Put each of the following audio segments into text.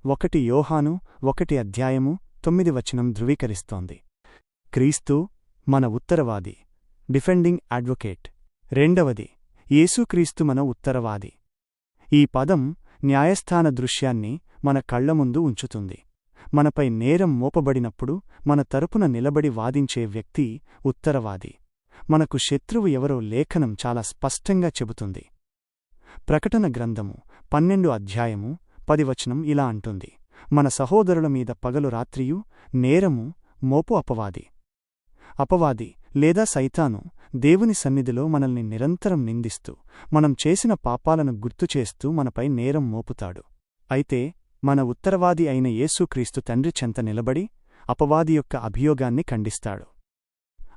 1 యోహాను 1:9 ధృవీకరిస్తోంది. క్రీస్తు మన ఉత్తరవాది, డిఫెండింగ్ అడ్వొకేట్. రెండవది, యేసుక్రీస్తు మన ఉత్తరవాది. ఈ పదం న్యాయస్థాన దృశ్యాన్ని మన కళ్లముందు ఉంచుతుంది. మనపై నేరం మోపబడినప్పుడు మన తరపున నిలబడి వాదించే వ్యక్తి ఉత్తరవాది. మనకు శత్రువు ఎవరో లేఖనం చాలా స్పష్టంగా చెబుతుంది. ప్రకటన గ్రంథము 12:10 ఇలా అంటుంది: మన సహోదరుల మీద పగలు రాత్రియు నేరము మోపు అపవాది లేదా సైతాను దేవుని సన్నిధిలో మనల్ని నిరంతరం నిందిస్తూ, మనం చేసిన పాపాలను గుర్తుచేస్తూ మనపై నేరం మోపుతాడు. అయితే మన ఉత్తరవాది అయిన యేసుక్రీస్తు తండ్రి చెంత నిలబడి అపవాది యొక్క అభియోగాన్ని ఖండిస్తాడు.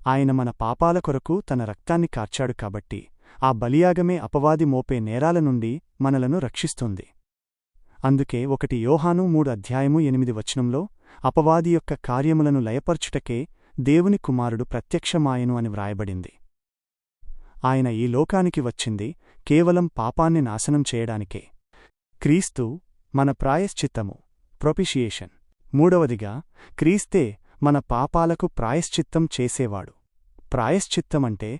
ఆయన మన పాపాల కొరకు తన రక్తాన్ని కార్చాడు కాబట్టి ఆ బలియాగమే అపవాది మోపే నేరాల నుండి మనలను రక్షిస్తుంది. అందుకే 1 యోహాను 3:8 అపవాది యొక్క కార్యములను లయపర్చుటకే దేవుని కుమారుడు ప్రత్యక్షమాయెను అని వ్రాయబడింది. ఆయన ఈ లోకానికి వచ్చింది కేవలం పాపాన్ని నాశనం చేయడానికే. క్రీస్తు మన ప్రాయశ్చిత్తము, ప్రొపిషియేషన్. మూడవదిగా, క్రీస్తే మన పాపాలకు ప్రాయశ్చిత్తం చేసేవాడు. ప్రాయశ్చిత్తమంటే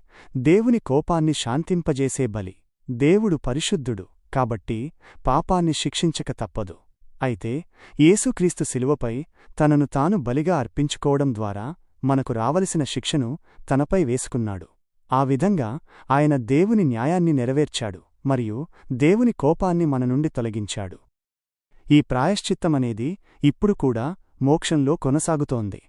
దేవుని కోపాన్ని శాంతింపజేసే బలి. దేవుడు పరిశుద్ధుడు కాబట్టి పాపాన్ని శిక్షించక తప్పదు. అయితే యేసుక్రీస్తు శిలువపై తనను తాను బలిగా అర్పించుకోవడం ద్వారా మనకు రావలసిన శిక్షను తనపై వేసుకున్నాడు. ఆ విధంగా ఆయన దేవుని న్యాయాన్ని నెరవేర్చాడు మరియు దేవుని కోపాన్ని మన నుండి తొలగించాడు. ఈ ప్రాయశ్చిత్తమనేది ఇప్పుడు కూడా మోక్షంలో కొనసాగుతోంది.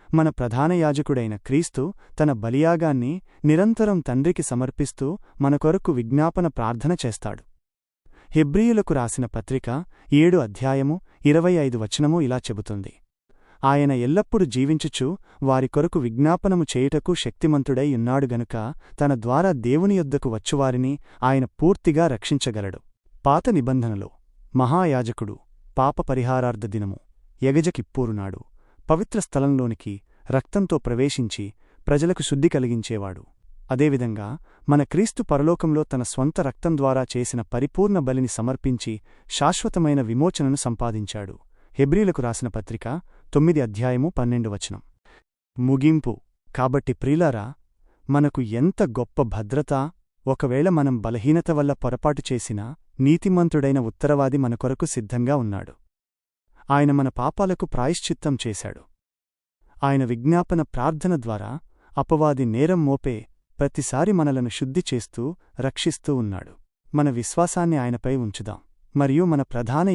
మన ప్రధాన యాజకుడైన క్రీస్తు తన బలియాగాన్ని నిరంతరం తండ్రికి సమర్పిస్తూ మన కొరకు విజ్ఞాపన ప్రార్థన చేస్తాడు. హెబ్రీయులకు రాసిన పత్రిక 7:25 ఇలా చెబుతుంది: ఆయన ఎల్లప్పుడు జీవించుచు వారి కొరకు విజ్ఞాపనము చేయుటకు శక్తిమంతుడై ఉన్నాడు గనుక తన ద్వారా దేవుని యొద్దకు వచ్చువారిని ఆయన పూర్తిగా రక్షించగలడు. పాత నిబంధనలో మహాయాజకుడు పాప పరిహారార్థ దినము యగజకిప్పూరునాడు పవిత్ర స్థలంలోనికి రక్తంతో ప్రవేశించి ప్రజలకు శుద్ధి కలిగించేవాడు. అదేవిధంగా మన క్రీస్తు పరలోకంలో తన స్వంత రక్తం ద్వారా చేసిన పరిపూర్ణ బలిని సమర్పించి శాశ్వతమైన విమోచనను సంపాదించాడు. హెబ్రీలకు రాసిన పత్రిక 9:12. ముగింపు. కాబట్టి ప్రియులారా, మనకు ఎంత గొప్ప భద్రత! ఒకవేళ మనం బలహీనత వల్ల పొరపాటు చేసినా నీతిమంతుడైన ఉత్తరవాది మన కొరకు సిద్ధంగా ఉన్నాడు. ఆయన మన పాపాలకు ప్రాయశ్చిత్తం చేశాడు. ఆయన విజ్ఞాపన ప్రార్థన ద్వారా అపవాది నేరం మోపే ప్రతిసారి మనలను శుద్ధి చేస్తూ రక్షిస్తూ ఉన్నాడు. మన విశ్వాసాన్ని ఆయనపై ఉంచుదాం మరియు మన ప్రధాన